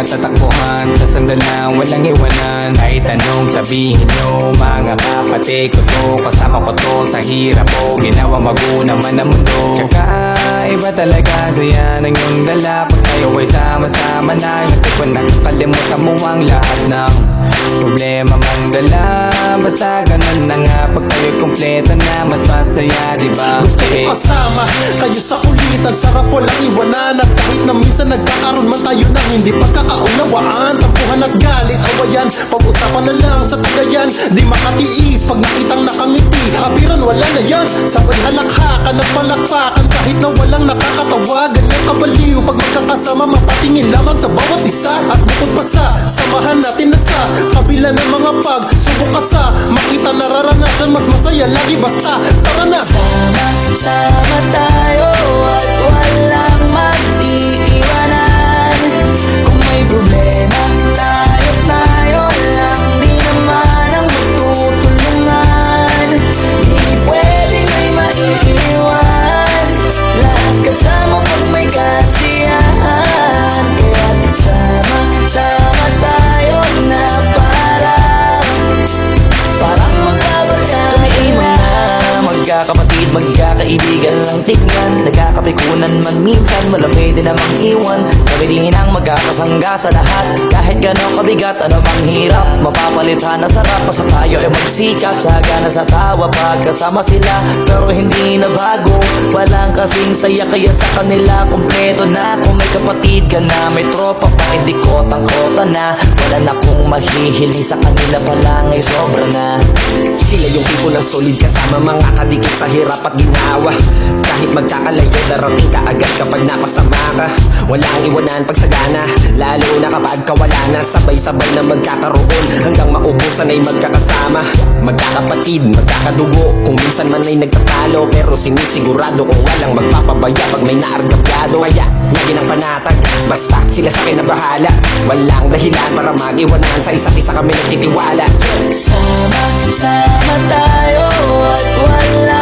matatakbuhan sa sandalang walang iwanan. Kahit anong sabihin nyo mga kapatid ko to, kasama ko to sa hirap ko, ginawa magunang man ang mundo. Tsaka iba talaga saya ng iyong dala pag tayo ay sama-sama na. Hindi ko nakakalimutan mo ang lahat ng problema mang dala. Basta ganun na nga, pag tayo'y kompleto na, mas masaya diba? Gusto ko kasama kayo sa kulitan, sarap walang iwanan. At kahit na minsan nagkakaroon man tayo ng hindi pagkakaunawaan, tampuhan at galit, awayan, pag-usapan na lang sa tagayan. Di makatiis pag nakitang nakangiti, habiran wala na yan. Sabay halakhakan at palakpakan kahit na walang nakakatawa. Ganyan kabaliw pag magkakasama, mapatingin lamang sa bawat isa. At bukod pa sa samahan natin na sa kabila ng mga pagsubok ka sa makita nararanasan, mas masaya lagi basta tara na. Sama tayo at walang mag-iiwanan. Kung may problema, tayo lang, di naman ang magtutulungan. Di pwedeng may maiiwan, lahat kasama pag may kasiyahan. Kaya sama tayo na parang magkabarkada na. Magkakapatid, magkakaibigan lang tignan, nagkakapikunan man minsan, malamig din namang iwan. Kami din ang magkakasangga sa lahat, kahit gano'ng kabigat, ano mang hirap, mapapalitan na sarap. Basta tayo ay magsikap, sagana sa tawa pagkasama sila. Pero hindi na bago, walang kasing saya, kaya sa kanila kompleto na. Kung may kapatid ka na, may tropa pa, hindi kotang-kota na. Wala na kung mahihiling sa kanila pa lang ay sobra na. Sila yung tipo ng solid kasama, mga kadikit sa hirap at ginawa. Kahit magkakalayo, darating ka agad kapag napasama ka. Wala ang iwanan pag sagana, lalo na kapag kawala na. Sabay-sabay na magkakaroon hanggang maubusan ay magkakasama. Magkakapatid, magkakadugo, kung minsan man ay nagtatalo, pero sinisigurado kung walang magpapabaya pag may naargabyado. Kaya lagi ng panatag, basta sila sa akin na bahala. Walang dahilan para mag-iwanan, sa isa't isa kami nagtitiwala. Sama tayo at wala